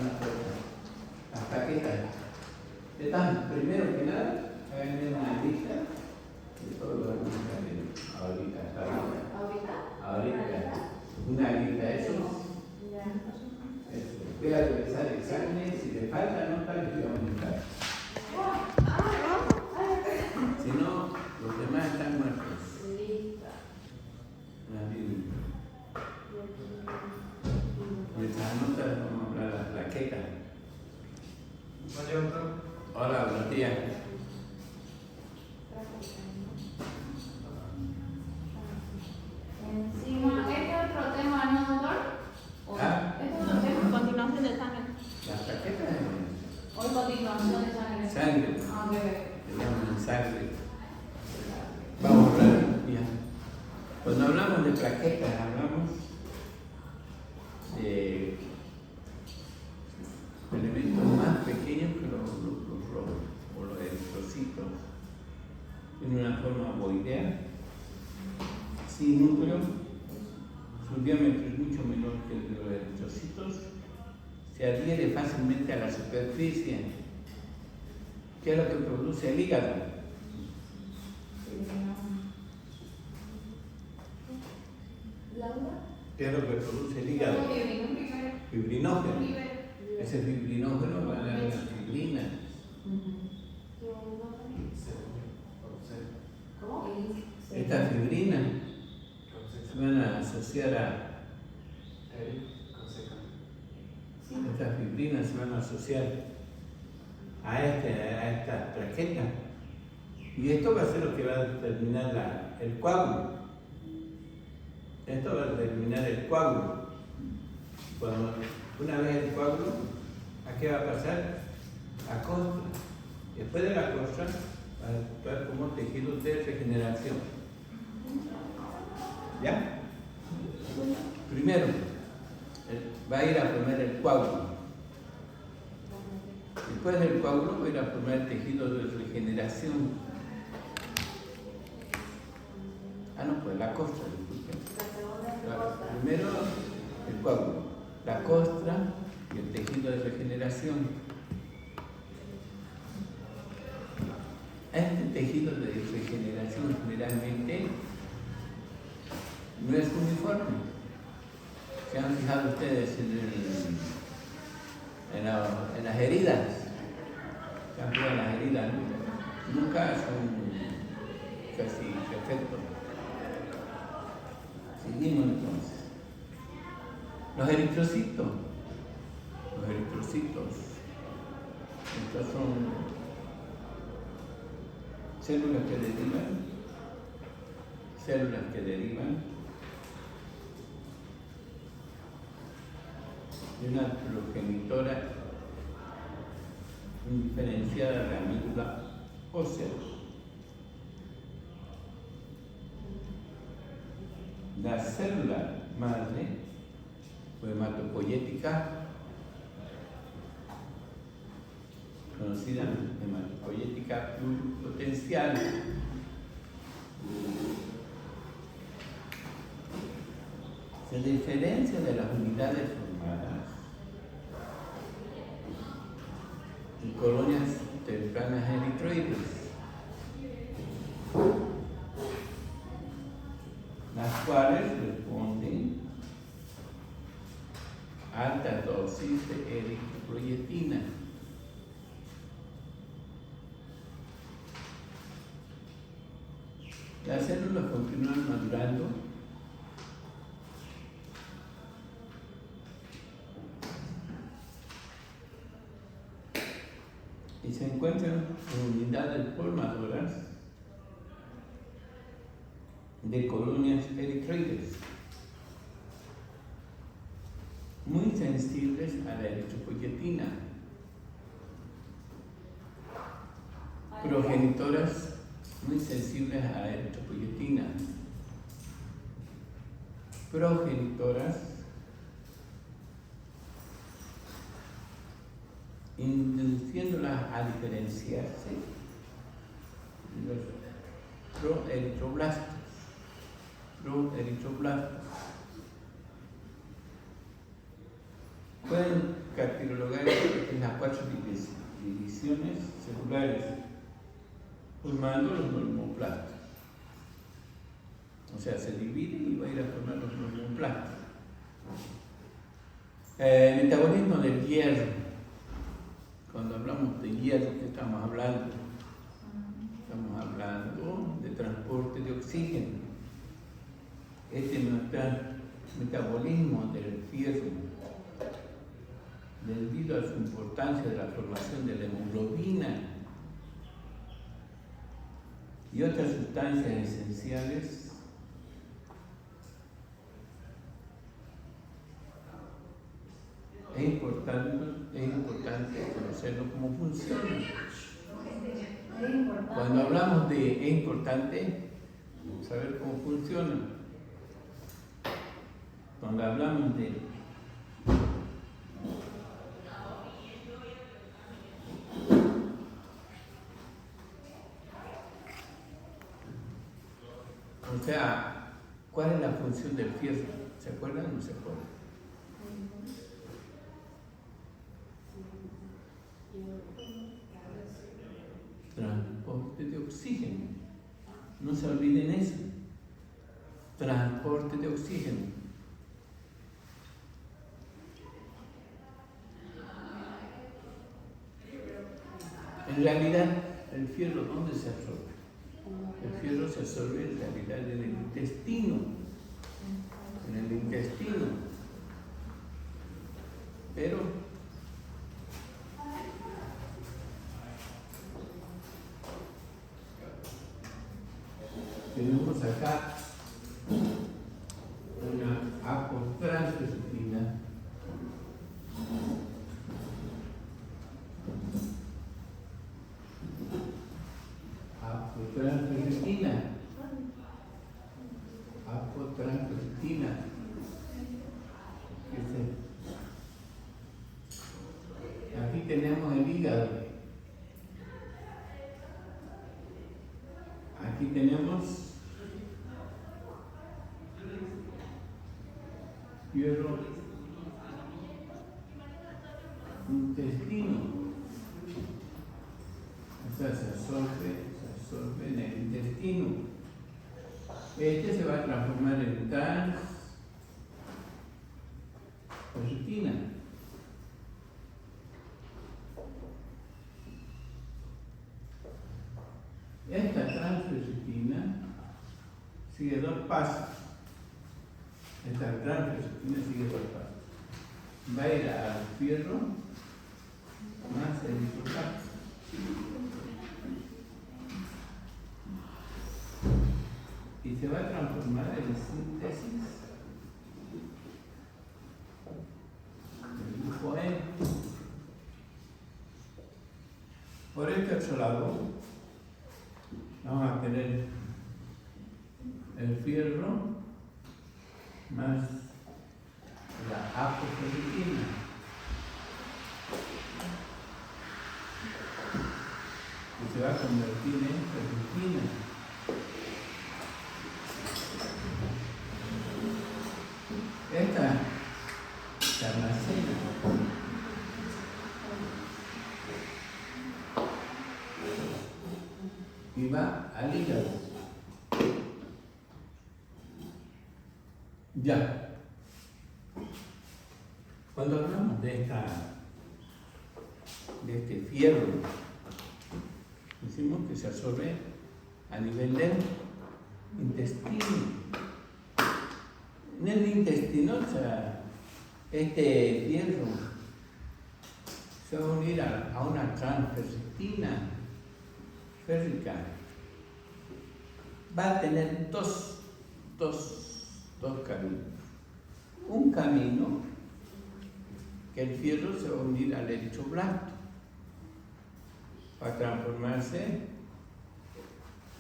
una cosa. ¿Hasta qué tal? Están, primero que nada, hagan una lista de todo lo que salen ahorita. Ahorita. Una lista, eso. Vea lo que sale exámenes, si le falta notas, les voy a aumentar. Si no, los demás están muertos. Nuestras notas, vamos a hablar de las plaquetas. Hola, buenos días. Encima, ¿este es otro tema, no, doctor? ¿Ah? ¿Este es otro tema? Continuación de sangre. Las plaquetas Hoy continuación de sangre. sangre. Ah, ok. Se llaman sangre. Vamos a hablar ya. Cuando hablamos de plaquetas, hablamos de elementos más pequeños que los rojos o los eritrocitos. Tienen una forma ovoidea, sin núcleo, su diámetro es mucho menor que el de los eritrocitos, se adhiere fácilmente a la superficie. ¿Qué es lo que produce el hígado? ¿Qué es lo que produce el hígado? Fibrinógeno. Ese fibrinógeno va a dar la fibrina. ¿Cómo? Estas fibrinas se van a asociar estas fibrinas se van a asociar a esta plaqueta. Y esto va a ser lo que va a determinar el coágulo. Esto va a determinar el coágulo. Cuando una vez el coágulo, ¿a qué va a pasar? A costra. Después de la costra, va a actuar como tejido de regeneración. ¿Ya? Primero, va a ir a formar el coágulo. Después del coágulo va a ir a formar el tejido de regeneración. Pues la costra, disculpen. Primero el coágulo, la costra y el tejido de regeneración. Este tejido de regeneración generalmente no es uniforme. ¿Se han fijado ustedes en las heridas? ¿Se han fijado en las heridas? Nunca son casi perfectos. Seguimos entonces. Los eritrocitos. Estas son células que derivan de una progenitora indiferenciada de la médula ósea. La célula madre o hematopoyética, conocida hematopoyética pluripotencial, se diferencia de las unidades formadas en colonias tempranas eritroides, las cuales responden a alta dosis de eritropoyetina. Las células continúan madurando y se encuentran en unidades formadoras de colonias eritroides, muy sensibles a la eritropoyetina, progenitoras muy sensibles a la eritropoyetina, progenitoras induciéndolas a diferenciarse de los proeritroblastos. Pueden cartilagales en las 4 divisiones celulares, formando los normoplastos. O sea, se divide y va a ir a formar los normoplastos. Metabolismo del hierro. Cuando hablamos de hierro, ¿qué estamos hablando? Estamos hablando de transporte de oxígeno. Este es nuestro metabolismo del fierro, debido a su importancia de la formación de la hemoglobina y otras sustancias esenciales. Es importante conocerlo cómo funciona. Cuando hablamos de es importante saber cómo funciona. Cuando hablamos de o sea, ¿cuál es la función del fierro? ¿Se acuerdan o no se acuerdan? Transporte de oxígeno. No se olviden eso. Transporte de oxígeno. En realidad, el fierro, ¿dónde se absorbe? El fierro se absorbe en realidad en el intestino. En el intestino. Pero tenemos acá una apotransferina. Apotransferina. Aquí tenemos el hígado. Aquí tenemos fierro intestino. O sea, se absorbe en el intestino. Este se va a transformar en transferrina. Esta transferrina sigue 2 pasos. Esta transferrina sigue 2 pasos. Va a ir al fierro más el isocapto. Y se va a transformar en síntesis del grupo E. Por este otro lado, vamos a tener el fierro más la apoferritina. Y se va a convertir en ferritina. Esta se almacena y va al hígado. Ya. Cuando hablamos de este fierro, decimos que se absorbe a nivel del intestino. En el intestino, o sea, este fierro se va a unir a una transferrina férrica. Va a tener dos caminos. Un camino que el fierro se va a unir al eritroblasto para transformarse,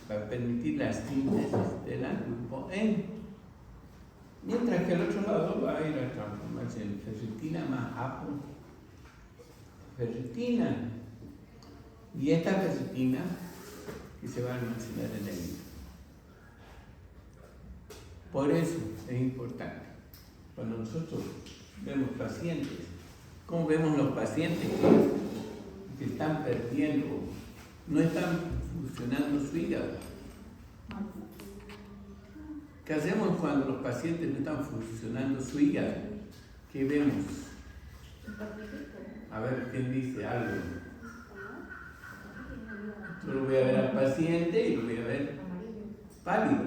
para permitir la síntesis del grupo E. Mientras que el otro lado va a ir a transformarse en ferritina más apoferritina. Y esta ferritina que se va a almacenar en el hígado. Por eso es importante, cuando nosotros vemos pacientes ¿Cómo vemos los pacientes que están perdiendo, no están funcionando su hígado? ¿Qué hacemos cuando los pacientes no están funcionando su hígado? ¿Qué vemos? A ver, ¿quién dice algo? Yo lo voy a ver al paciente y lo voy a ver pálido.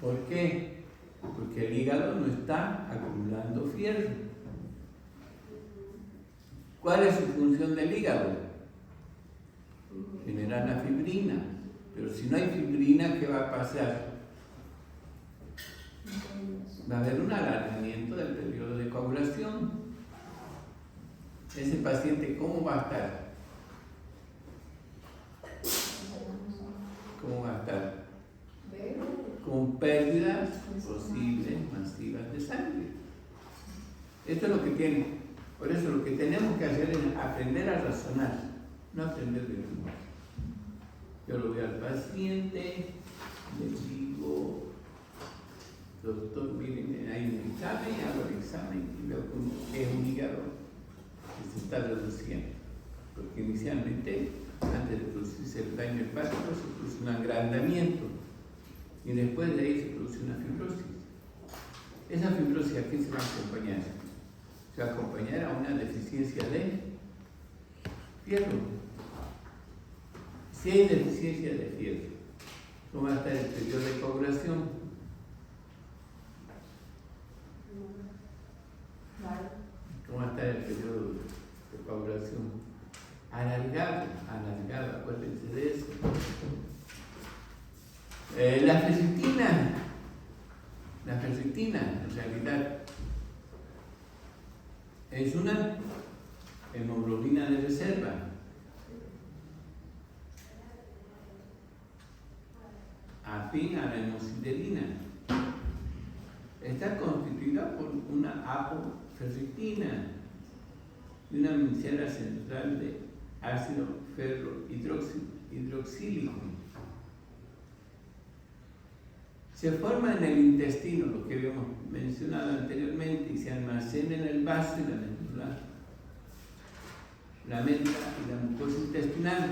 ¿Por qué? Porque el hígado no está acumulando fierro. ¿Cuál es su función del hígado? Generar la fibrina. Pero si no hay fibrina, ¿qué va a pasar? Va a haber un alargamiento del periodo de coagulación. Ese paciente, ¿cómo va a estar? ¿Cómo va a estar? Con pérdidas posibles masivas de sangre. Esto es lo que tiene. Por eso lo que tenemos que hacer es aprender a razonar, no aprender de memoria. Yo lo veo al paciente, le digo, doctor, miren, hay un examen, hago el examen y veo que es un hígado que se está reduciendo. Porque inicialmente, antes de producirse el daño hepático, se produce un agrandamiento y después de ahí se produce una fibrosis. Esa fibrosis, ¿a qué se va a acompañar? Se va a acompañar a una deficiencia de fierro. Si hay deficiencia de fierro, ¿cómo va a estar el periodo de coagulación? ¿Cómo va a estar el periodo de coagulación? Alargado, acuérdense de eso. La ferritina en realidad es una hemoglobina de reserva. Afín a la hemosiderina. Está constituida por una apoferritina y una miscela central de ácido ferrohidroxílico. Se forma en el intestino, lo que habíamos mencionado anteriormente, y se almacena en el vaso y la médula y la mucosa intestinal.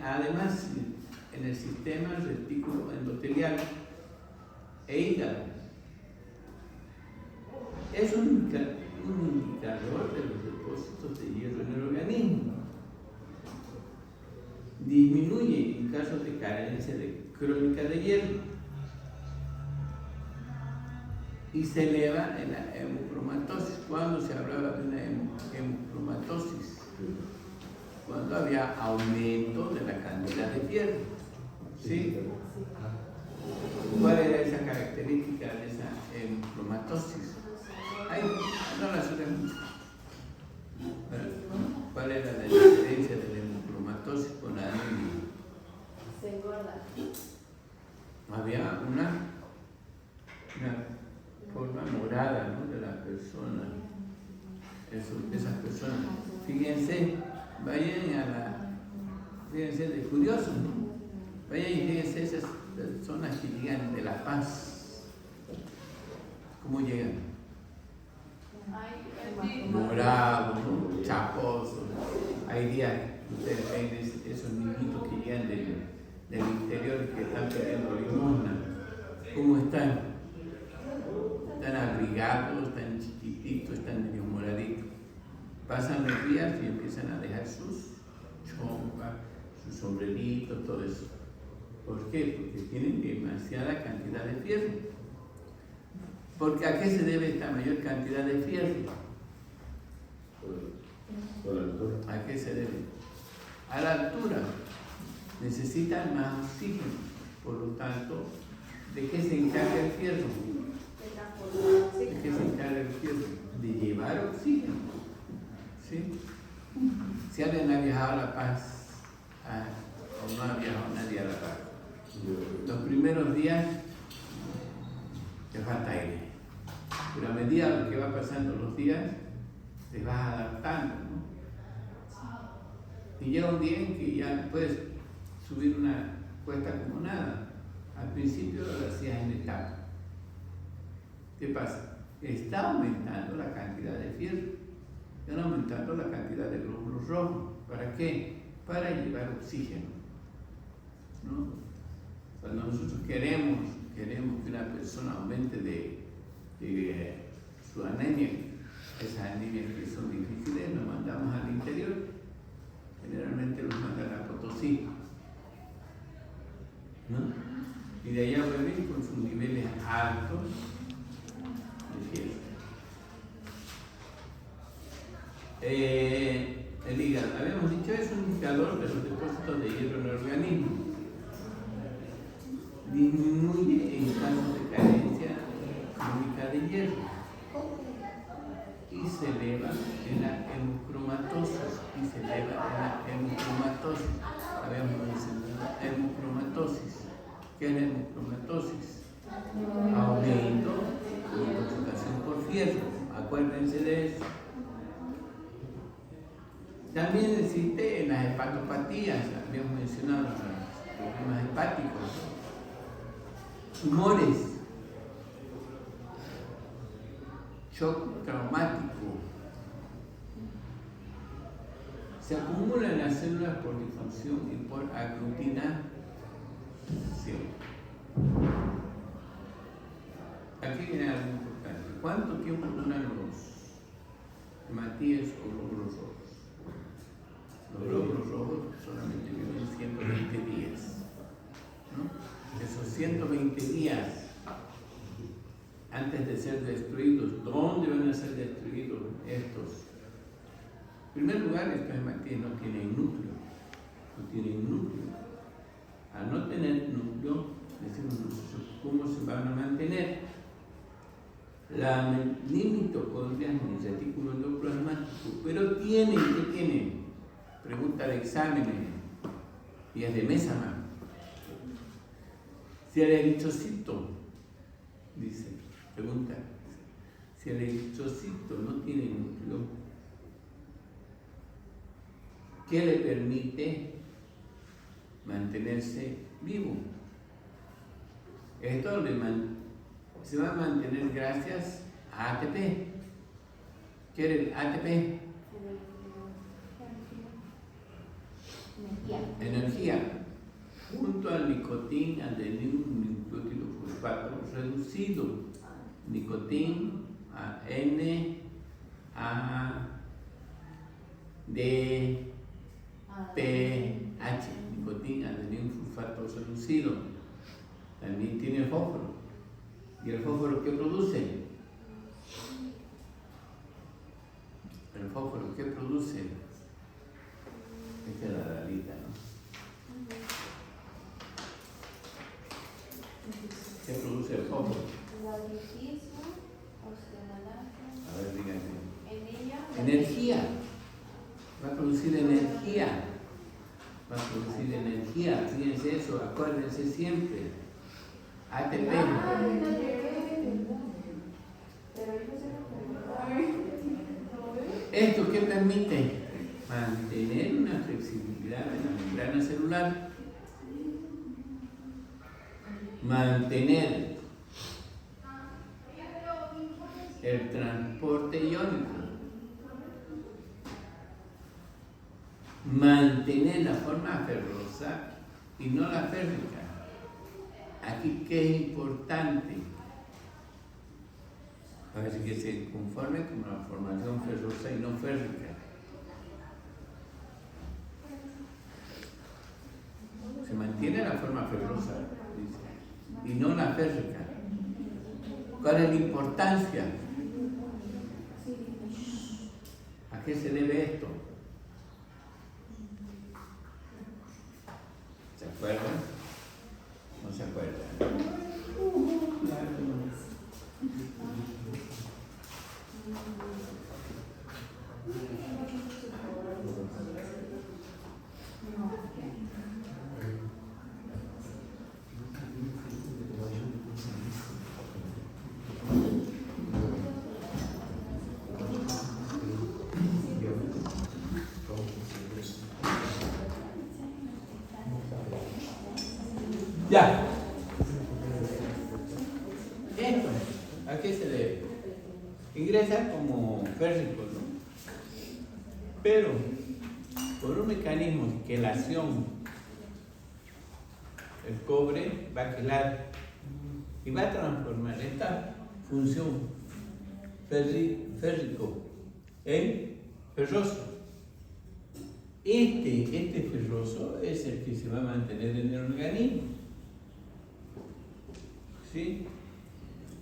Además, en el sistema retículo endotelial e hígado. Es un indicador de los depósitos de hierro en el organismo. Disminuye en casos de carencia crónica de hierro y se eleva en la hemocromatosis. ¿Cuándo se hablaba de una hemocromatosis? Cuando había aumento de la cantidad de hierro. ¿Sí? ¿Cuál era esa característica de esa hemocromatosis? Ahí no la suele mucho. ¿Cuál era la diferencia de la hemocromatosis con la anemia? Se engorda. Había una forma morada, ¿no?, de la persona. Esas personas. Fíjense, fíjense de curioso, ¿no? Vayan y fíjense esas personas que llegan de La Paz. ¿Cómo llegan? Morados, ¿no?, chaposos. Hay días, ustedes ven esos niñitos que llegan del interior y que están pidiendo limosna. ¿Cómo están? Están abrigados, están chiquititos, están medio moraditos. Pasan los días y empiezan a dejar sus chompas, sus sombreritos, todo eso. ¿Por qué? Porque tienen demasiada cantidad de fierro. Porque ¿a qué se debe esta mayor cantidad de fierro? ¿A qué se debe? A la altura. Necesitan más oxígeno. Por lo tanto, ¿de qué se encarga el fierro? ¿De qué se encarga el fierro? De llevar oxígeno. ¿Sí? Si alguien ha viajado a La Paz, o no ha viajado nadie a La Paz, los primeros días te falta aire, pero a medida que va pasando los días te vas adaptando, ¿no? Y llega un día en que ya puedes subir una cuesta como nada. Al principio lo hacías en etapa, ¿qué pasa? Está aumentando la cantidad de fierro, están aumentando la cantidad de glóbulos rojos. ¿Para qué? Para llevar oxígeno, ¿no? Cuando nosotros queremos que una persona aumente de su anemia, esas anemias que son difíciles, nos mandamos al interior, generalmente los mandan a Potosí, ¿no? Y de allá vuelven con sus niveles altos de fierro. El hígado, habíamos dicho, es un indicador de los depósitos de hierro en el organismo. Disminuye en casos de carencia crónica de hierro y se eleva en la hemocromatosis. Habíamos mencionado hemocromatosis. ¿Qué es la hemocromatosis? Aumento de intoxicación por fierro. Acuérdense de eso. También existe en las hepatopatías, habíamos mencionado los problemas hepáticos, tumores, shock traumático, se acumulan las células por difusión y por aglutinación. Aquí viene algo importante. ¿Cuánto tiempo duran los hematíes o glóbulos rojos? Los glóbulos rojos solamente viven 120 días, ¿no? Esos 120 días, antes de ser destruidos, ¿dónde van a ser destruidos estos? En primer lugar, estos hematíes no tienen núcleo. Al no tener núcleo, decimos nosotros, ¿cómo se van a mantener? La ni mitocondria ni retículo endoplasmático, pero tienen, ¿qué tienen? Pregunta de exámenes, y es de Mesama. Si el eritrocito, dice, pregunta, si el eritrocito no tiene núcleo, ¿qué le permite mantenerse vivo? Esto se va a mantener gracias a ATP. ¿Qué era el ATP? Energía. Junto al nicotín, adenilnucleótido fosfato reducido. Nicotín, NADPH. Nicotín, adenilfosfato reducido. También tiene fósforo. ¿Y el fósforo qué produce? ¿El fósforo qué produce? Esta es la dalita, ¿no? ¿Qué produce el fósforo? A ver, díganme. Energía. Va a producir energía. Fíjense eso, acuérdense siempre. ATP. ¿Esto qué permite? Mantener una flexibilidad en la membrana celular, mantener el transporte iónico, mantener la forma ferrosa y no la férrica. Aquí, ¿qué es importante? A ver si se conforme con la formación ferrosa y no férrica. Se mantiene la forma ferrosa, dice, y no la férrica. ¿Cuál es la importancia? ¿A qué se debe esto? ¿Se acuerdan? ¿No se acuerdan? ¿A qué se debe? Ingresa como férrico, ¿no? Pero por un mecanismo de quelación, el cobre va a quelar y va a transformar esta función férrico en ferroso. Este ferroso es el que se va a mantener en el organismo, ¿sí?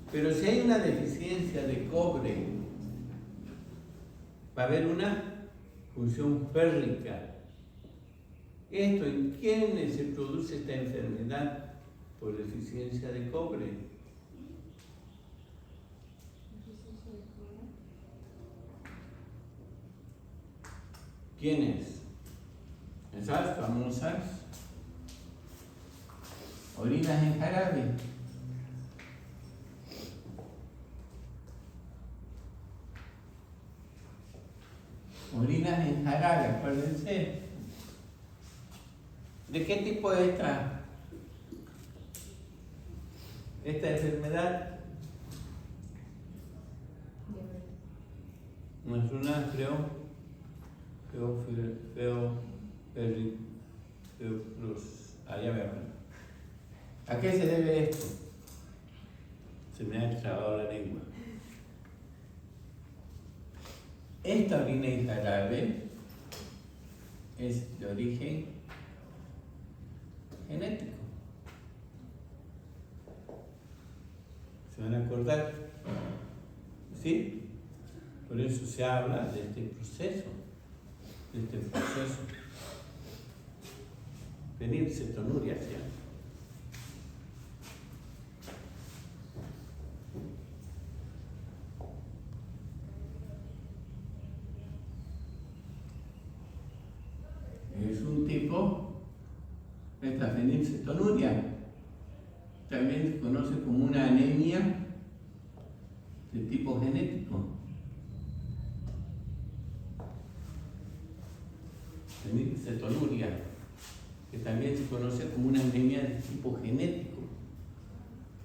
Pero si hay una deficiencia de cobre, va a haber una función férrica. ¿En quiénes se produce esta enfermedad por deficiencia de cobre? ¿Quiénes? Esas famosas orinas en jarabe. Orinas en jarabe, acuérdense. ¿De qué tipo es esta enfermedad? No es una, allá veo. ¿A qué se debe esto? Se me ha trabado la lengua. Esta orina en jarabe es de origen genético. ¿Se van a acordar? ¿Sí? Por eso se habla de este proceso. Fenilcetonuria se llama. Es un tipo, esta fenilcetonuria, también se conoce como una anemia de tipo genético. Fenilcetonuria, que también se conoce como una anemia de tipo genético.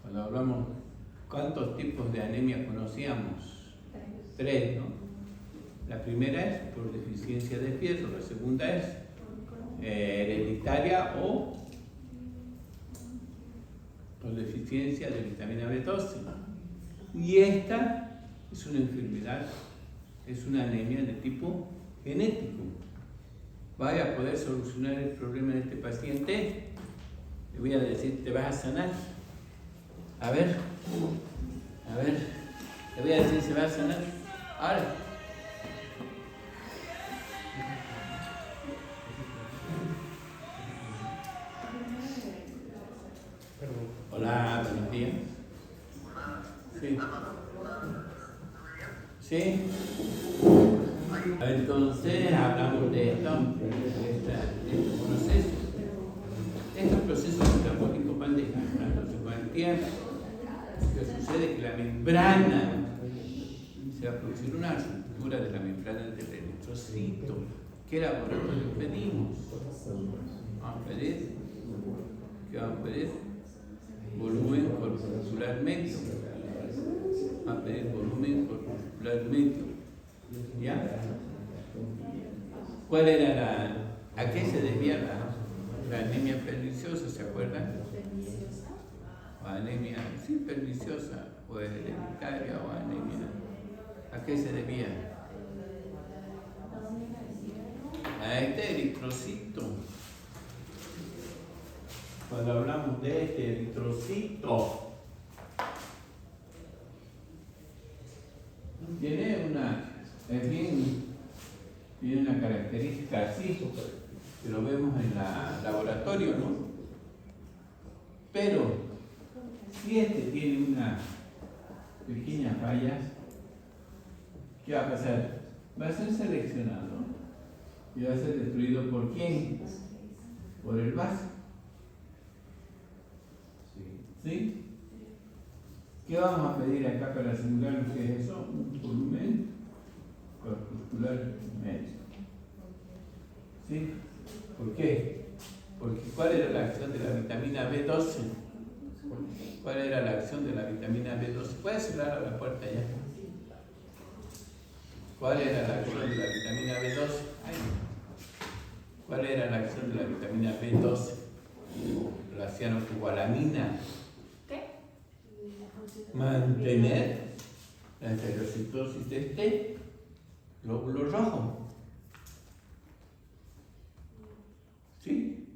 Cuando hablamos, ¿cuántos tipos de anemia conocíamos? 3, ¿no? La primera es por deficiencia de fierro, la segunda es hereditaria o por deficiencia de vitamina B12. Y esta es una enfermedad, es una anemia de tipo genético. ¿Vaya a poder solucionar el problema de este paciente? Le voy a decir, te vas a sanar. A ver, le voy a decir, se va a sanar. Ahora. Hola, buenos días. Sí. ¿Sí? Entonces hablamos de estos procesos. Estos procesos metabólicos van desgastándose con el tiempo. Lo que sucede es que la membrana, se va a producir una ruptura de la membrana del eritrocito. ¿Qué laboratorio pedimos? Vamos a pedir, ¿qué vamos a pedir? Volumen corpuscular medio. Vamos a pedir volumen corpuscular medio. ¿Ya? ¿Cuál era a qué se debía la anemia perniciosa? ¿Se acuerdan? O anemia, sí, perniciosa, o hereditaria, o anemia. ¿A qué se debía? A este eritrocito. Cuando hablamos de este eritrocito, tiene una característica así, que lo vemos en el laboratorio, ¿no? Pero si este tiene una pequeña falla, ¿qué va a pasar? Va a ser seleccionado y va a ser destruido ¿por quién? Por el vaso. ¿Sí? ¿Qué vamos a pedir acá para simular lo que es eso? Un volumen corpuscular medio. ¿Sí? ¿Por qué? Porque ¿cuál era la acción de la vitamina B12? ¿Cuál era la acción de la vitamina B12? ¿Puedes cerrar la puerta ya? ¿Cuál era la acción de la vitamina B12? ¿Cuál era la acción de la vitamina B12? La cianocobalamina. ¿Qué? Mantener la estereocitosis de este glóbulo rojo. ¿Sí?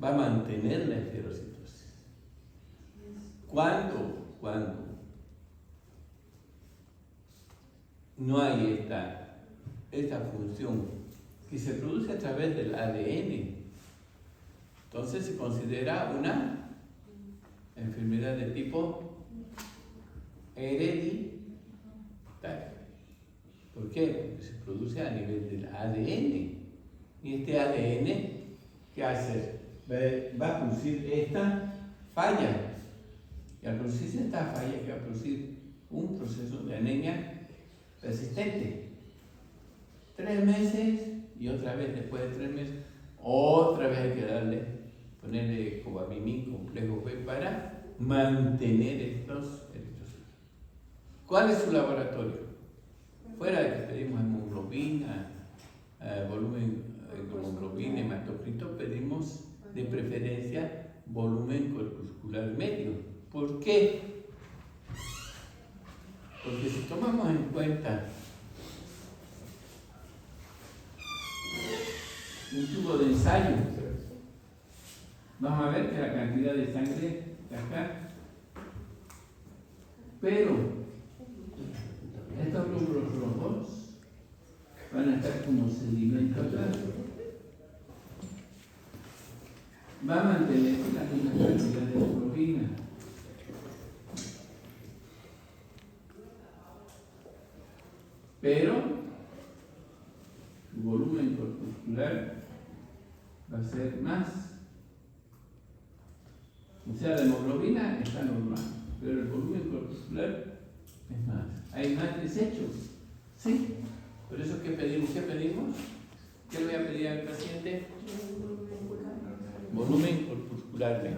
Va a mantener la estereocitosis. ¿Cuándo no hay esta función que se produce a través del ADN? Entonces se considera una enfermedad de tipo hereditario. ¿Por qué? Porque se produce a nivel del ADN. Y este ADN, ¿qué hace? Va a producir esta falla. Y al producirse esta falla, que va a producir un proceso de anemia persistente. 3 meses y otra vez después de 3 meses, otra vez hay que ponerle cobamimín complejo B para mantener estos eritrocitos. ¿Cuál es su laboratorio? Fuera de que pedimos hemoglobina, volumen de hemoglobina, hematocrito, pedimos de preferencia volumen corpuscular medio. ¿Por qué? Porque si tomamos en cuenta un tubo de ensayo, vamos a ver que la cantidad de sangre está acá, pero estos glóbulos rojos van a estar como sedimento acá. Va a mantener la misma cantidad de hemoglobina. Pero su volumen corpuscular va a ser más. O sea, la hemoglobina está normal, pero el volumen corpuscular es más. Hay más desechos. Sí. Por eso, ¿qué pedimos? ¿Qué le voy a pedir al paciente? Volumen corpuscular medio.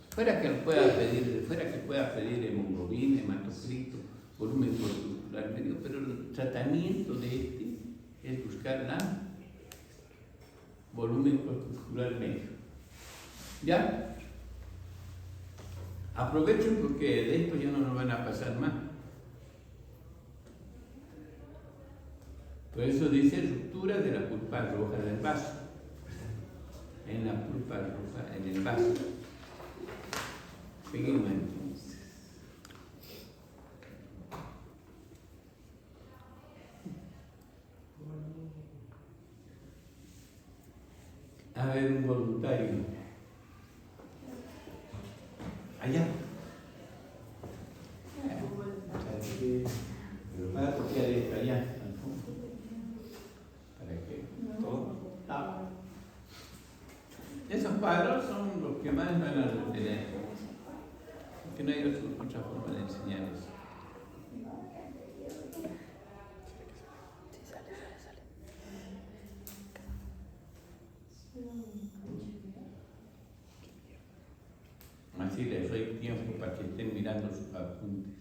Fuera que pueda pedir hemoglobina, hematocrito, volumen corpuscular medio, pero el tratamiento de este es buscar la volumen corpuscular medio. ¿Ya? Aprovechen porque de esto ya no nos van a pasar más. Por eso dice ruptura de la pulpa roja del vaso. En la pulpa roja, en el vaso. Seguimos entonces. A ver, un voluntario. Allá. Para copiar esto allá, al fondo. Para que todo. Esos cuadros son los que más van a retener. Porque no hay otra forma de enseñar eso. Así les doy tiempo para que estén mirando sus apuntes.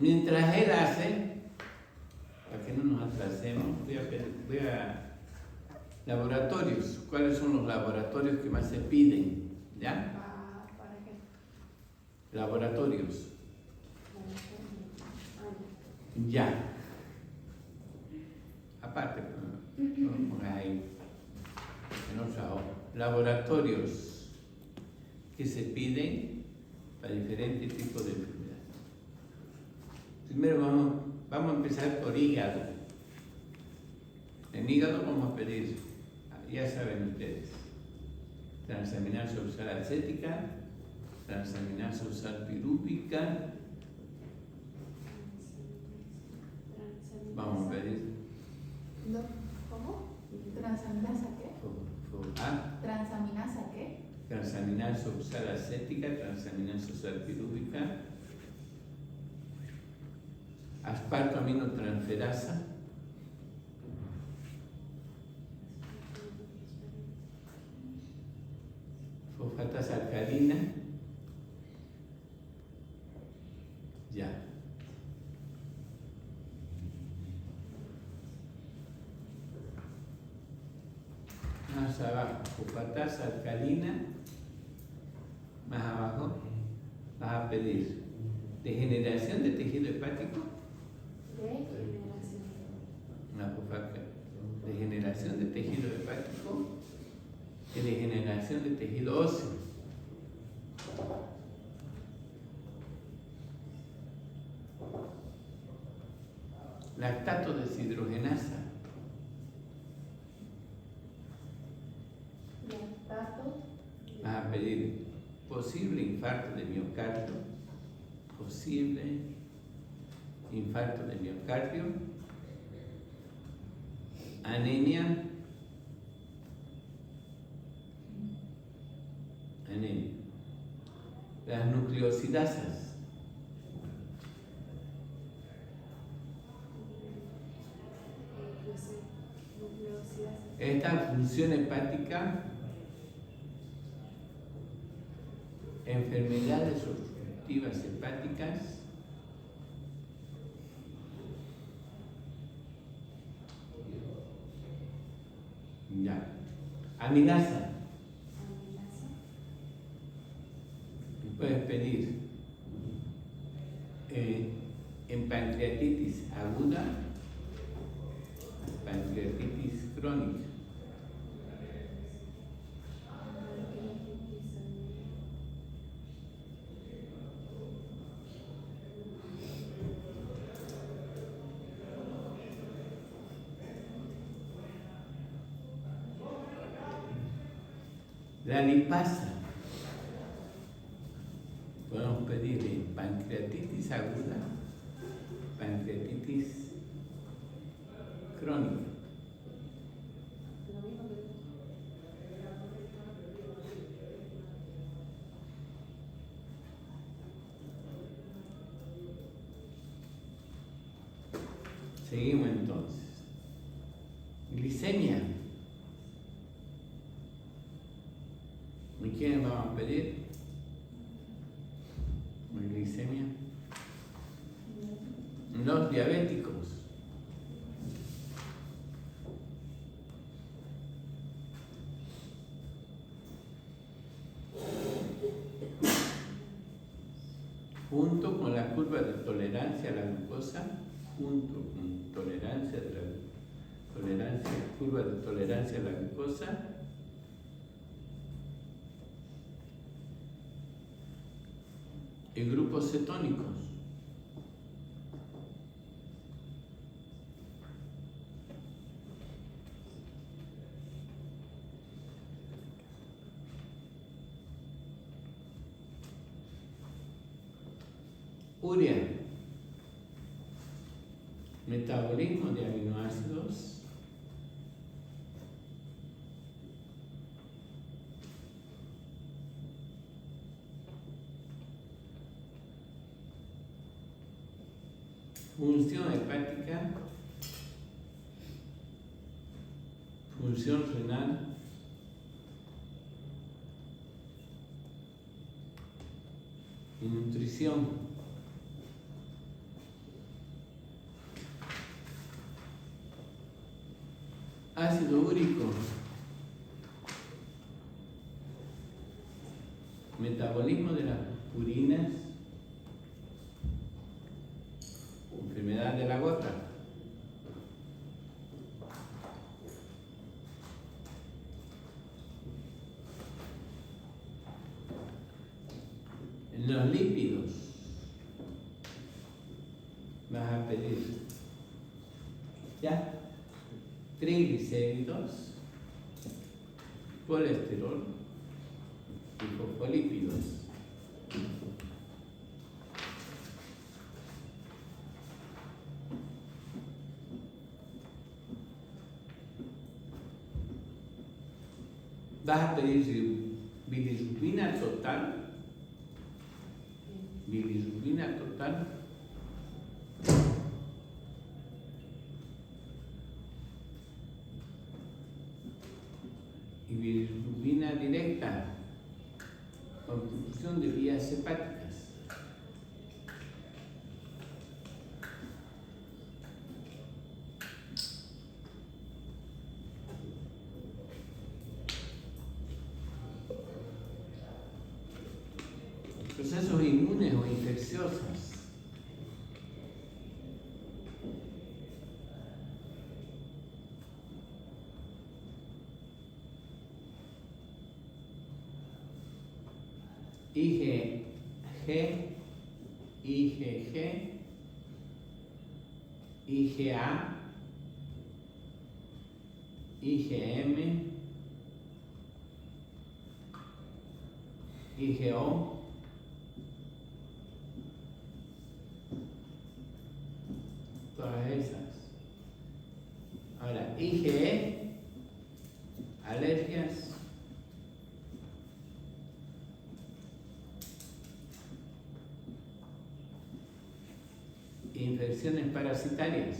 Mientras él hace, para que no nos atrasemos, voy a laboratorios. ¿Cuáles son los laboratorios que más se piden? ¿Ya? ¿Para qué? Laboratorios. Ya. Aparte, vamos ahí. En otra hoja. Laboratorios que se piden para diferentes tipos de enfermedades. Primero vamos a empezar por hígado. En hígado vamos a pedir, ya saben ustedes, transaminasa oxalacética, transaminaso salpirúbica. Vamos a pedir. ¿Cómo? ¿Transaminasa qué? ¿Transaminasa qué? Transaminaso oxalacética, transaminaso salpirúbica, asparto aminotransferasa, fosfatasa alcalina, ya. Más abajo, fosfatasa alcalina, más abajo vas a pedir degeneración de tejido hepático, degeneración de tejido hepático y degeneración de tejido óseo. Lactato deshidrogenasa. Vas a pedir posible infarto de miocardio, posible infarto de miocardio, anemia, las nucleosidasas, esta función hepática, enfermedades obstructivas hepáticas, ya, amilasa. Puedes pedir en pancreatitis aguda, pancreatitis crónica. La lipasa. Podemos pedir pancreatitis aguda, pancreatitis crónica. Seguimos entonces. Glicemia. ¿Y quiénes vamos a pedir? Glicemia. Los diabéticos. Junto con la curva de tolerancia a la glucosa, curva de tolerancia a la glucosa, y grupos cetónicos. Urea, metabolismo de aminoácidos, función hepática, función renal, y nutrición. Ácido úrico, metabolismo de las purinas, enfermedad de la gota, en los lípidos vas a pedir ya triglicéridos, colesterol y fosfolípidos. vas a pedir bilirrubina total. Bilirrubina total. Y bilirrubina directa, obstrucción de vías hepáticas. Procesos inmunes o infecciosos. IgG, IgG, IgA, IgM, IgO, todas esas. Ahora, IgE, alergias, infecciones parasitarias,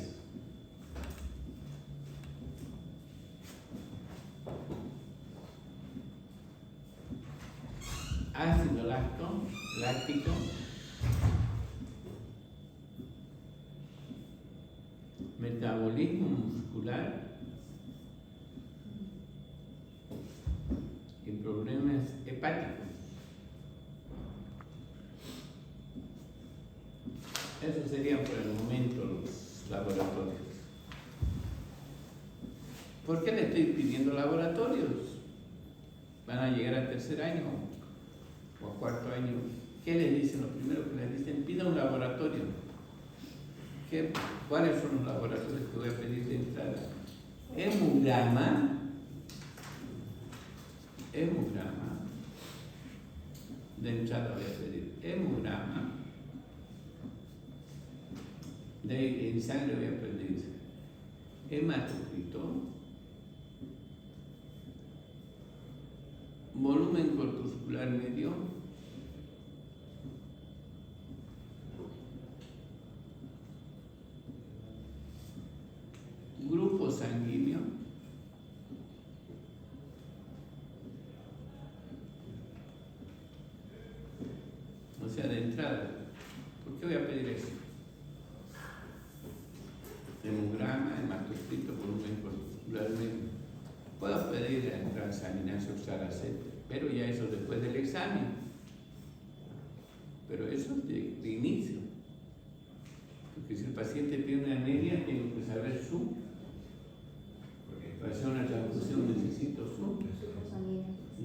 ácido láctico, metabolismo muscular y problemas hepáticos. Esos serían por el momento los laboratorios. ¿Por qué le estoy pidiendo laboratorios? Van a llegar al tercer año o a cuarto año. ¿Qué les dicen? Lo primero que les dicen, pida un laboratorio. ¿Cuáles son los laboratorios que voy a pedir de entrada? Hemograma. De entrada voy a pedir hemograma. En sangre voy a pedir hematocrito, volumen corpuscular medio, grupo sanguíneo, o sea, de entrada. ¿Por qué voy a pedir eso? Hemograma, hematocrito, volumen corpuscular medio. Puedo pedir el transaminación Saracete, pero ya eso después del examen. Pero eso es de inicio. Porque si el paciente tiene una anemia, tengo que saber su. Para hacer una transfusión necesito su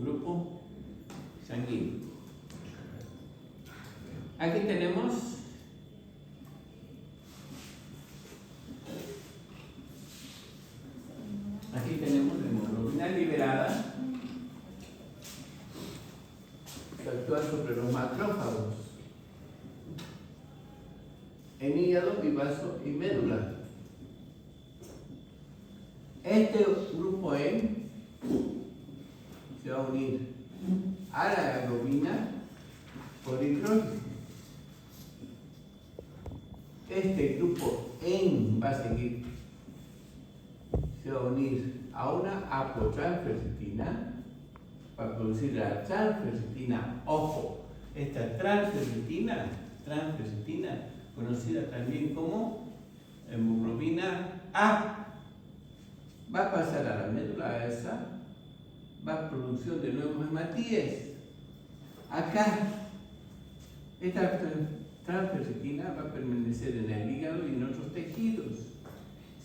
grupo sanguíneo. Aquí tenemos la hemoglobina liberada que actúa sobre los macrófagos en hígado y vaso y médula. Este grupo E se va a unir a la globina por hidrólisis. Este grupo N va a seguir, se va a unir a una apotransferritina para producir la transferritina. Ojo, esta transferritina, conocida también como hemoglobina A, va a pasar a la médula esa, va a producción de nuevos hematíes. Acá, esta transferritina va a permanecer en el hígado y en otros tejidos.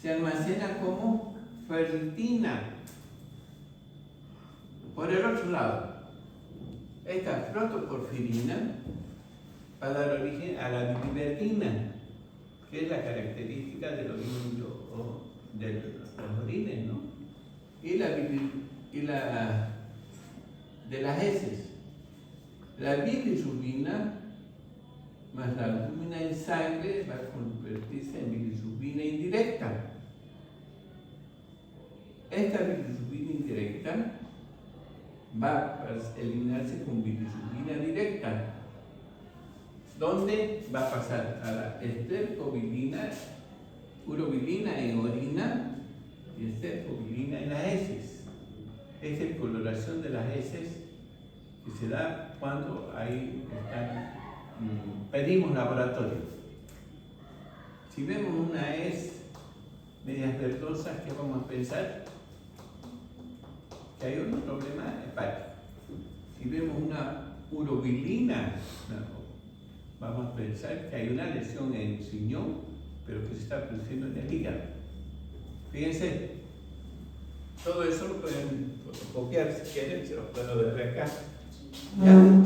Se almacena como ferritina. Por el otro lado, esta protoporfirina va a dar origen a la biliverdina, que es la característica de los orines, ¿no? Y de las heces. La bilirrubina más la albúmina en sangre va a convertirse en bilirrubina indirecta. Esta bilirrubina indirecta va a eliminarse con bilirrubina directa. ¿Dónde va a pasar? A la estercobilina, urobilina en orina y estercobilina en las heces. Es la coloración de las heces que se da cuando ahí pedimos laboratorio. Si vemos una hez medias verdosas, ¿qué vamos a pensar? Que hay un problema hepático. Si vemos una urobilina, vamos a pensar que hay una lesión en el riñón, pero que se está produciendo en el hígado. Fíjense, todo eso lo pueden fotocopiar si quieren, se lo puedo ver acá. ¿Ya?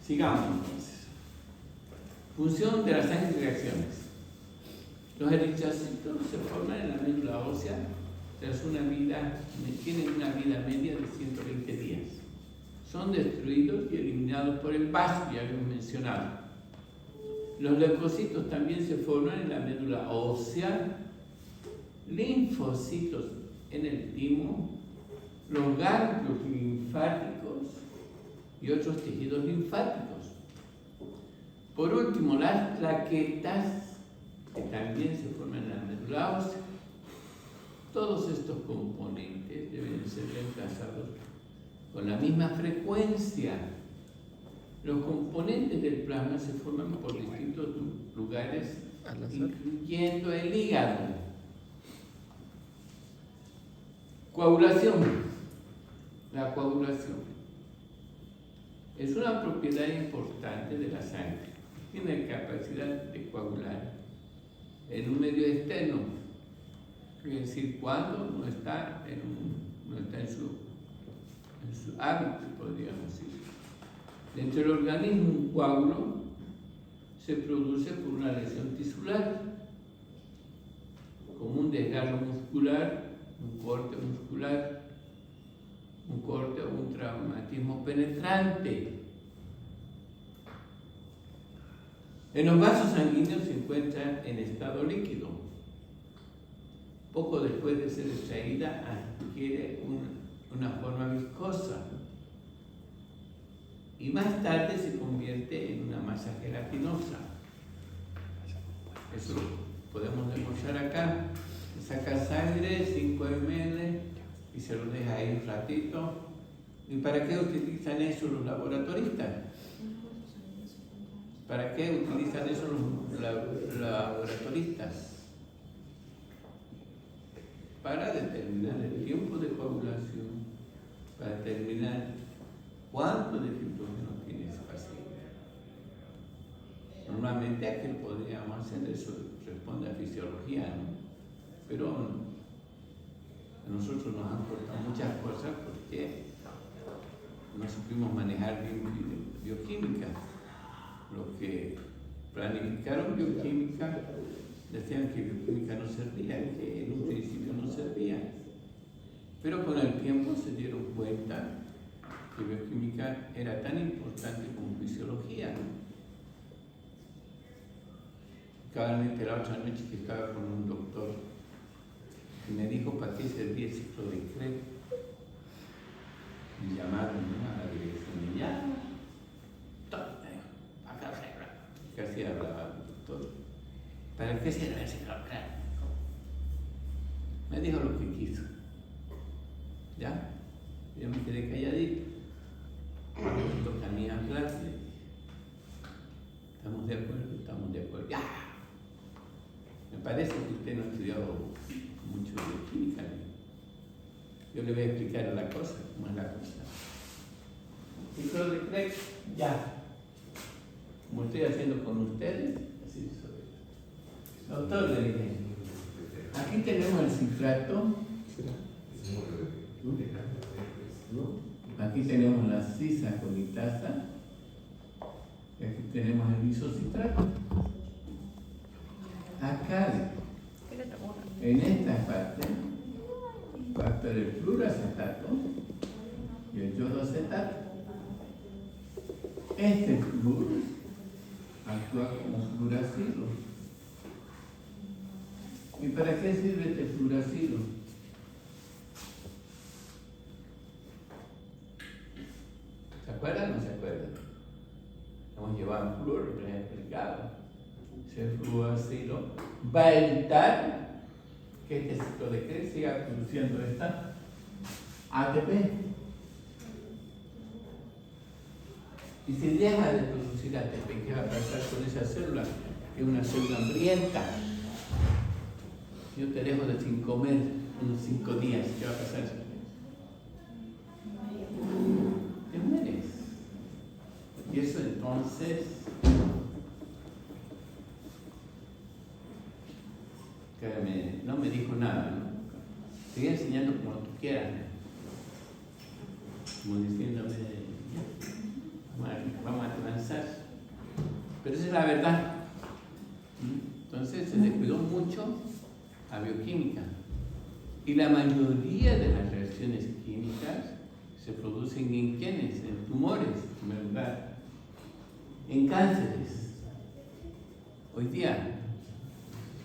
Sigamos entonces. Función de la sangre y reacciones. Los eritrocitos se forman en la médula ósea tras tienen una vida media de 120 días. Son destruidos y eliminados por el vaso, ya habíamos mencionado. Los leucocitos también se forman en la médula ósea, linfocitos en el timo, los ganglios linfáticos y otros tejidos linfáticos. Por último, las plaquetas, que también se forman en la médula ósea. Todos estos componentes deben ser reemplazados con la misma frecuencia. Los componentes del plasma se forman por distintos lugares, incluyendo el hígado. Coagulación. La coagulación es una propiedad importante de la sangre. Tiene capacidad de coagular en un medio externo, es decir, cuando no está en su hábitat, podríamos decir. Dentro del organismo, un coágulo se produce por una lesión tisular, como un desgarro muscular, un corte muscular, un corte o un traumatismo penetrante. En los vasos sanguíneos se encuentra en estado líquido. Poco después de ser extraída, adquiere una forma viscosa y más tarde se convierte en una masa gelatinosa. Eso lo podemos demostrar acá. Se saca sangre, 5 ml, y se lo deja ahí un ratito. ¿Y para qué utilizan eso los laboratoristas? ¿Para qué utilizan eso los laboratoristas? Para determinar el tiempo de coagulación, para determinar cuánto de filtrógeno tiene ese paciente. Normalmente aquí podríamos hacer eso, responde a fisiología, ¿no? Pero a nosotros nos han cortado muchas cosas porque no supimos manejar bien bioquímica. Los que planificaron bioquímica decían que bioquímica no servía, que en un principio no servía. Pero con el tiempo se dieron cuenta que bioquímica era tan importante como fisiología, ¿no? Cabalmente la otra noche que estaba con un doctor y me dijo para qué servía el ciclo de Krebs. Me llamaron, ¿no?, a la dirección y ya, casi hablaba el doctor. ¿Para qué sirve el ciclo de Krebs? Me dijo lo que quiso. ¿Ya? Yo me quedé calladito. Cuando me toca a mí hablar, le dije, ¿estamos de acuerdo? Estamos de acuerdo. ¡Ya! Me parece que usted no ha estudiado mucho de química. Yo le voy a explicar la cosa, cómo es la cosa. Ciclo de Krebs, ya. Como estoy haciendo con ustedes, así soy. Doctor, le dije, aquí tenemos el citrato. Aquí tenemos la cisacolitasa. Y aquí tenemos el isocitrato. Acá, en esta parte, va a estar el fluoroacetato y el yodoacetato. Este flúor actúa como fluoracilo. ¿Y para qué sirve este fluoracilo? hemos llevado flúor, lo he explicado. Ese fluoracilo va a evitar que este ciclo de Krebs siga produciendo esta ATP. Y si deja de producir ATP, ¿qué va a pasar con esa célula? Que es una célula hambrienta. Yo te dejo de sin comer unos 5 días, ¿qué va a pasar? Te mueres. Y eso entonces, que no me dijo nada, ¿no? Sigue enseñando como tú quieras, como diciéndome, vamos a avanzar. Pero esa es la verdad. Entonces se descuidó mucho la bioquímica. Y la mayoría de las reacciones químicas se producen en quiénes, en tumores, en primer lugar, en cánceres. Hoy día,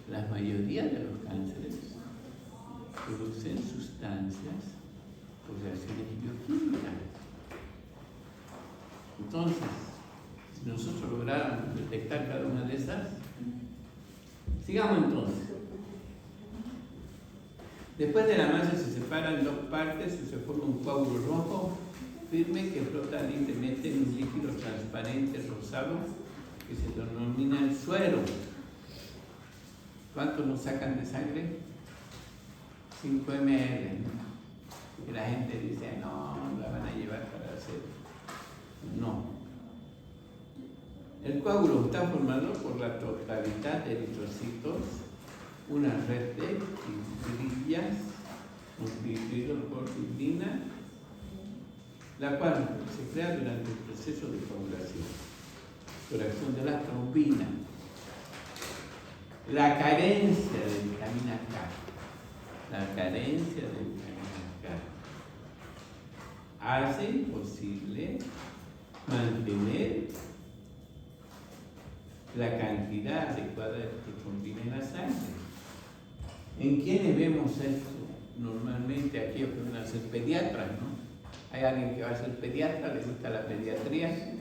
la mayoría de los cánceres producen sustancias por reacciones bioquímicas. Entonces, si nosotros lográramos detectar cada una de esas, sigamos entonces. Después de la masa se separa en 2 partes y se forma un coágulo rojo firme que flota libremente en un líquido transparente rosado que se denomina el suero. ¿Cuánto nos sacan de sangre? 5 ml. Y la gente dice, no, la van a llevar para hacer. No. El coágulo está formado por la totalidad de eritrocitos, una red de fibrillas constituidas por fibrina, la cual se crea durante el proceso de coagulación por acción de la trombina. La carencia de vitamina K hace imposible mantener la cantidad adecuada de trombina en la sangre. ¿En quiénes vemos esto? Normalmente aquellos que van a ser pediatras, ¿no? Hay alguien que va a ser pediatra, le gusta la pediatría,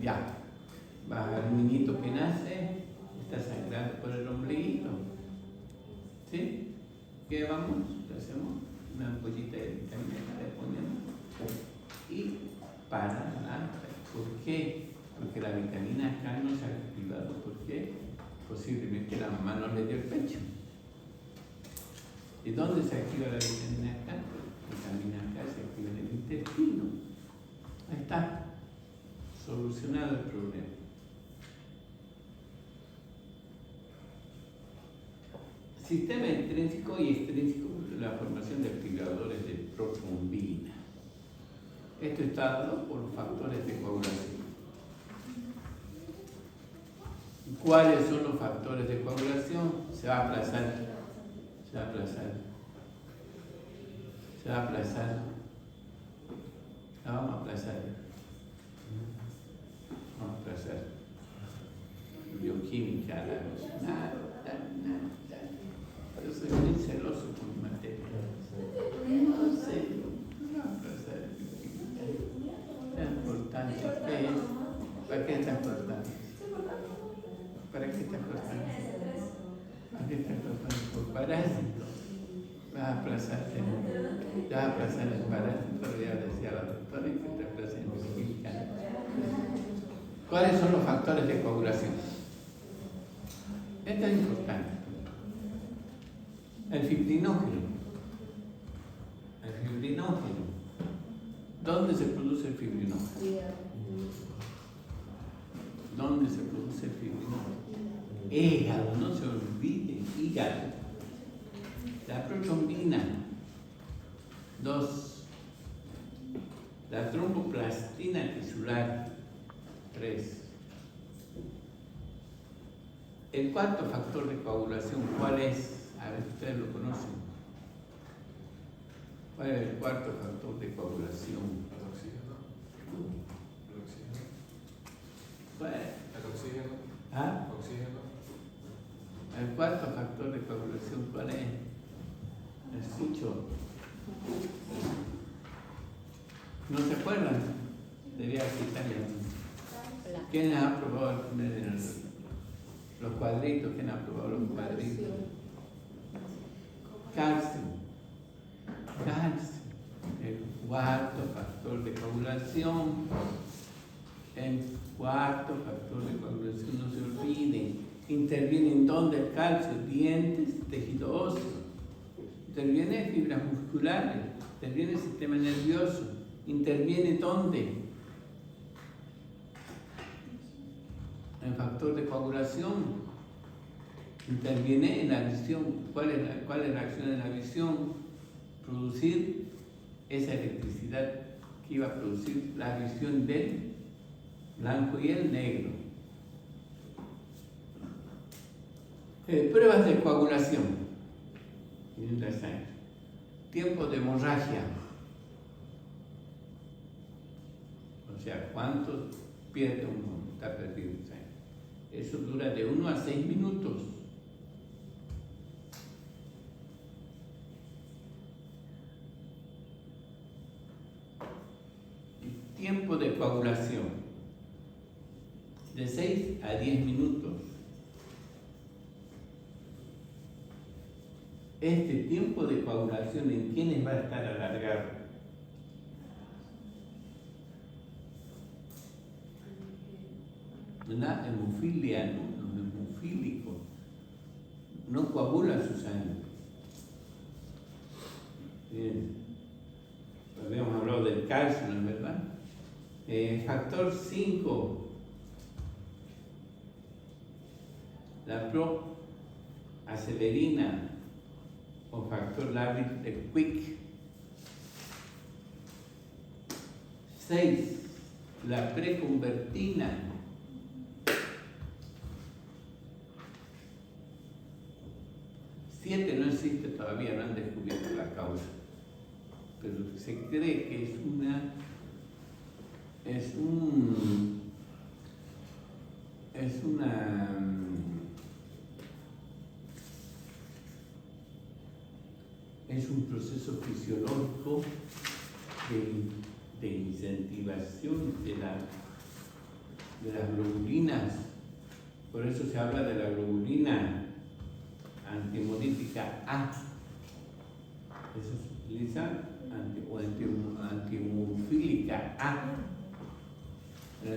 ya, va al niñito que nace, está sangrando por el ombliguito, ¿sí? ¿Qué vamos? Le hacemos una ampollita de vitamina K, le ponemos y para la... ¿Por qué? Porque la vitamina K no se ha activado. ¿Por qué? Posiblemente la mamá no le dio el pecho. ¿Y dónde se activa la vitamina K? La vitamina K se activa en el intestino. Ahí está. Solucionado el problema. Sistema intrínseco y extrínseco de la formación de fibradores de protrombina. Esto está dado por los factores de coagulación. ¿Cuáles son los factores de coagulación? Se va a aplazar. La vamos a aplazar. Bioquímica, nada. Yo soy muy celoso con mi materia. No sé, no aplazar bioquímica. Es importante. ¿Qué es? ¿Para qué es tan importante? ¿Para qué está cortando? ¿Para qué está cortando? Por parásito. Vas a aplazarte. Vas a aplazar el parásito. Ya decía la doctora que te aplaza en bioquímica. ¿Cuáles son los factores de coagulación? Esto es importante. El fibrinógeno. ¿Dónde se produce el fibrinógeno? ¿Dónde se produce el fibrinógeno? Hígado, no se olvide, hígado. La protrombina. 2. La tromboplastina tisular. 3. El cuarto factor de coagulación, ¿cuál es? A ver, ustedes lo conocen. ¿Cuál es el cuarto factor de coagulación? El oxígeno. ¿Cuál es? El oxígeno. ¿Ah? Oxígeno. El cuarto factor de coagulación, ¿cuál es? Escucho. ¿No se acuerdan? Debía quitarle. ¿Quién ha aprobado los cuadritos? ¿Quién ha aprobado los cuadritos? Calcio. Calcio. El cuarto factor de coagulación. El cuarto factor de coagulación, no se olviden. Interviene en dónde el calcio, dientes, tejido óseo. Interviene en fibras musculares, interviene en el sistema nervioso. ¿Interviene dónde? El factor de coagulación. Interviene en la visión. ¿Cuál es la acción en la visión? Producir esa electricidad que iba a producir la visión del blanco y el negro. Pruebas de coagulación en la sangre. Tiempo de hemorragia. O sea, ¿cuánto pierde uno? Está perdiendo sangre. Eso dura de 1 a 6 minutos. Tiempo de coagulación de 6 a 10 minutos. Este tiempo de coagulación, ¿en quiénes va a estar alargado? La hemofilia, ¿no? Los hemofílicos no coagulan su sangre. Bien. Habíamos hablado del calcio, ¿no es verdad? Factor 5, la proacelerina o factor lábil de Quick. 6, la preconvertina. 7, no existe todavía, no han descubierto la causa, pero se cree que es una es un proceso fisiológico de incentivación de las globulinas. Por eso se habla de la globulina antihemolítica A. Eso se utiliza antihemofílica A. La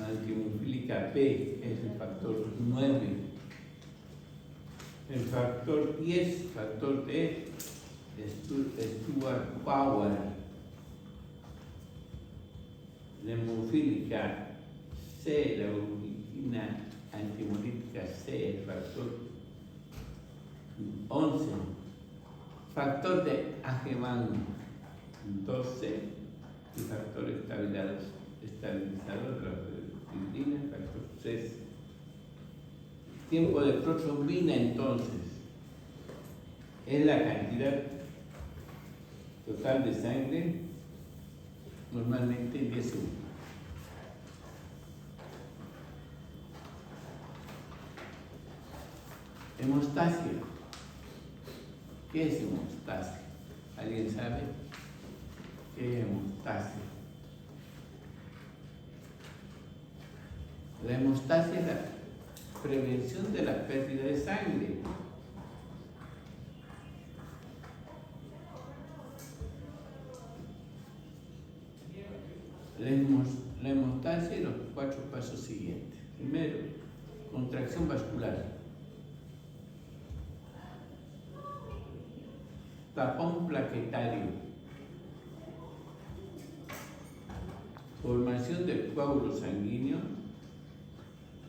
antihemofílica B es el factor 9. El factor 10, factor D, Stuart Power. La hemofílica C, la globulina antihemolítica C, el factor 11. Factor de Ageman 12 y factor estabilizador de la fibrina, factor 3. Tiempo de protrombina, entonces, es la cantidad total de sangre, normalmente en 10 segundos. Hemostasia. ¿Qué es hemostasia? ¿Alguien sabe qué es hemostasia? La hemostasia es la prevención de la pérdida de sangre. La hemostasia y los 4 pasos siguientes. Primero, contracción vascular. Tapón plaquetario. Formación del coágulo sanguíneo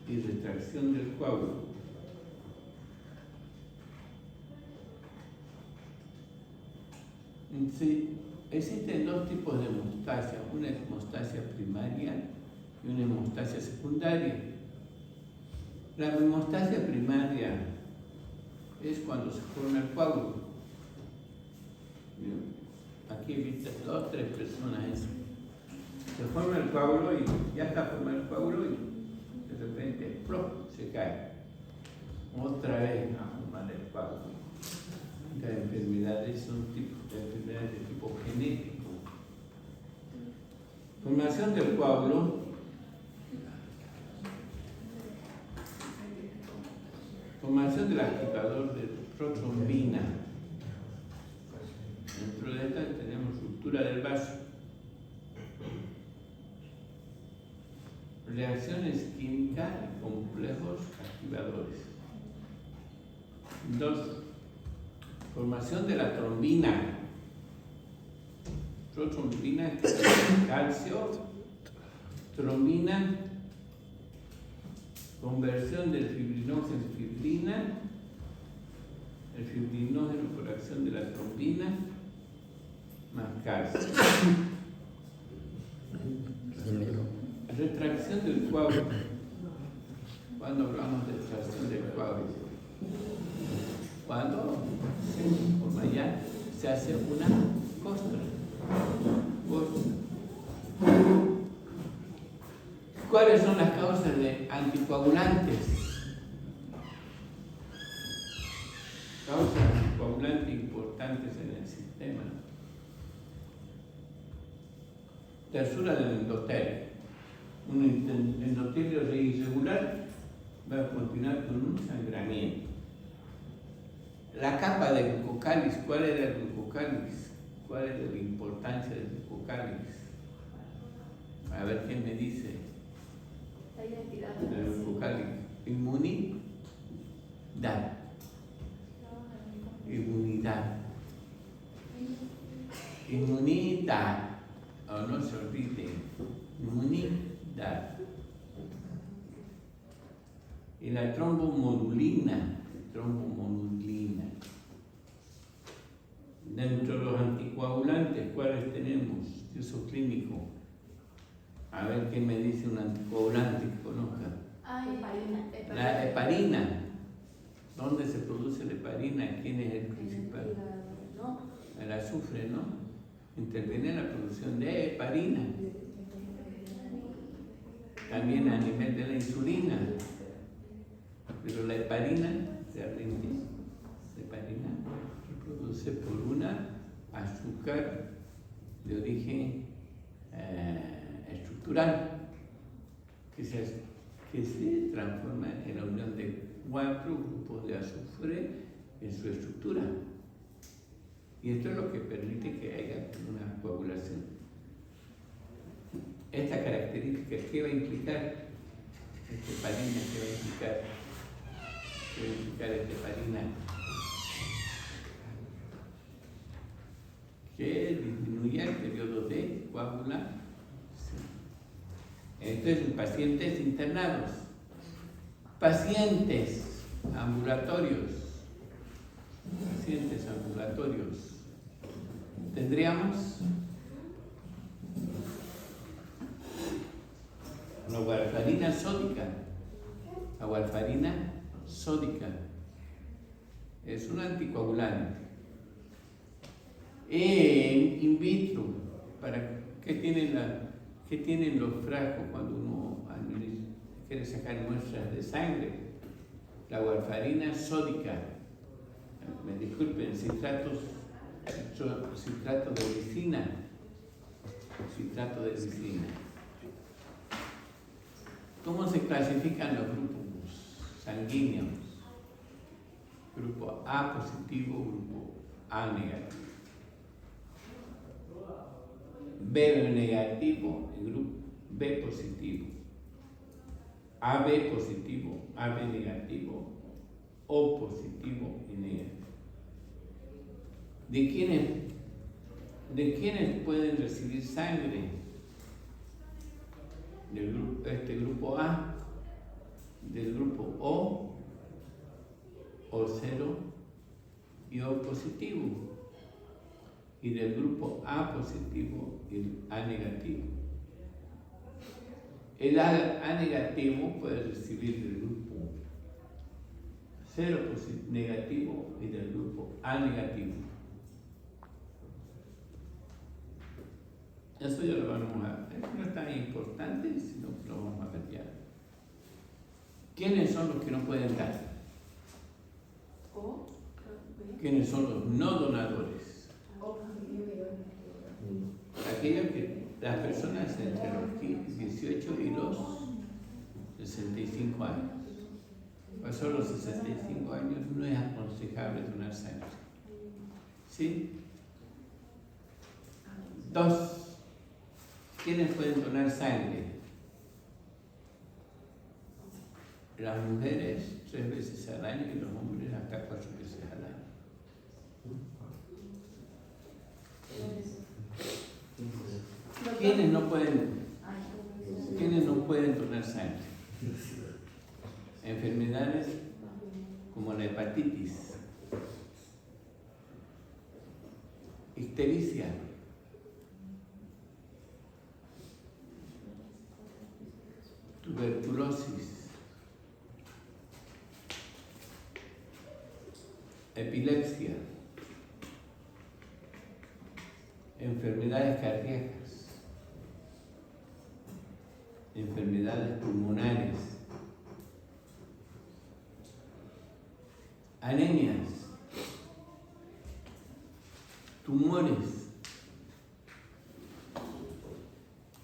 y retracción del coágulo. Sí, existen 2 tipos de hemostasia, una hemostasia primaria y una hemostasia secundaria. La hemostasia primaria es cuando se forma el coágulo. Aquí viste 2 o 3 personas. Se forma el coágulo y ya está formado el coágulo y de repente ¡plop!, se cae. Otra vez a formar el coágulo. Las enfermedades son enfermedades de tipo genético. Formación del coágulo Formación del activador de protrombina. Dentro de esta tenemos ruptura del vaso. Reacciones químicas y complejos activadores. 2. Formación de la trombina. Protrombina, que es calcio, trombina, conversión del fibrinógeno en fibrina, el fibrinógeno por acción de la trombina, más calcio. Retracción del coágulo. ¿Cuándo hablamos de retracción del coágulo? Cuando se forma ya, se hace una costra. ¿Cuáles son las causas de anticoagulantes? Causas anticoagulantes importantes en el sistema. Tersura del endotelio. Un endotelio irregular va a continuar con un sangramiento. La capa del glucocáliz, ¿cuál era el glucocáliz? ¿Cuál es la importancia del glucocáliz? A ver quién me dice. La identidad Del glucocáliz. Inmunidad. Inmunidad. Inmunidad. O no se olvide. Inmunidad. Y la trombomodulina. Trombomodulina. Dentro de los anticoagulantes, ¿cuáles tenemos? De uso clínico. A ver qué me dice un anticoagulante que conozca. heparina. La heparina. ¿Dónde se produce la heparina? ¿Quién es el principal? El azufre, ¿no? Interviene en la producción de heparina. También a nivel de la insulina. Pero la heparina se rinde. La heparina se produce por una azúcar de origen estructural que se transforma en la unión de 4 grupos de azufre en su estructura. Y esto es lo que permite que haya una coagulación. Esta característica, ¿qué va a implicar? Esta heparina, ¿qué va a implicar? ¿Qué va a implicar esta heparina? Que disminuya el periodo de coagulación. Entonces, en pacientes internados, pacientes ambulatorios, tendríamos la warfarina sódica. La warfarina sódica es un anticoagulante. In vitro, ¿qué tienen los frascos cuando uno quiere sacar muestras de sangre? La warfarina sódica. Me disculpen, citrato de lisina. Citrato de lisina. ¿Cómo se clasifican los grupos sanguíneos? Grupo A positivo, grupo A negativo. B negativo y grupo B positivo. AB positivo, AB negativo, O positivo y negativo. ¿De quiénes pueden recibir sangre? Del grupo A, del grupo O0 y O positivo, y del grupo A positivo y el A negativo. El A negativo puede recibir del grupo 0 negativo y del grupo A negativo. Eso ya lo vamos a ver. No es tan importante, sino que lo vamos a ver ya. ¿Quiénes son los que no pueden dar? ¿Quiénes son los no donadores? Aquellos que las personas entre los 18 y los 65 años. pasó los 65 años, no es aconsejable donar sangre. ¿Sí? 2. ¿Quiénes pueden donar sangre? Las mujeres 3 veces al año y los hombres hasta 4 veces al año. ¿Quiénes no pueden donar sangre? Enfermedades como la hepatitis, ictericia, tuberculosis, epilepsia, enfermedades cardíacas, enfermedades pulmonares, anemias, tumores,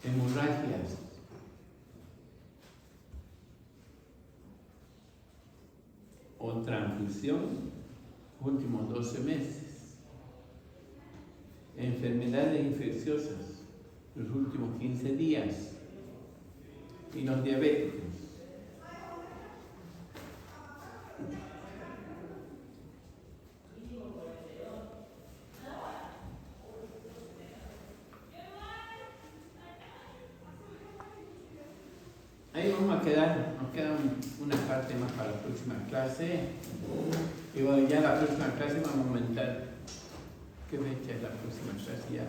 hemorragias, o transfusión últimos 12 meses, enfermedades infecciosas los últimos 15 días y los diabéticos. Ahí vamos a quedar, nos queda una parte más para la próxima clase. Y bueno, ya la próxima clase vamos a aumentar. ¿Qué fecha es la próxima clase ya?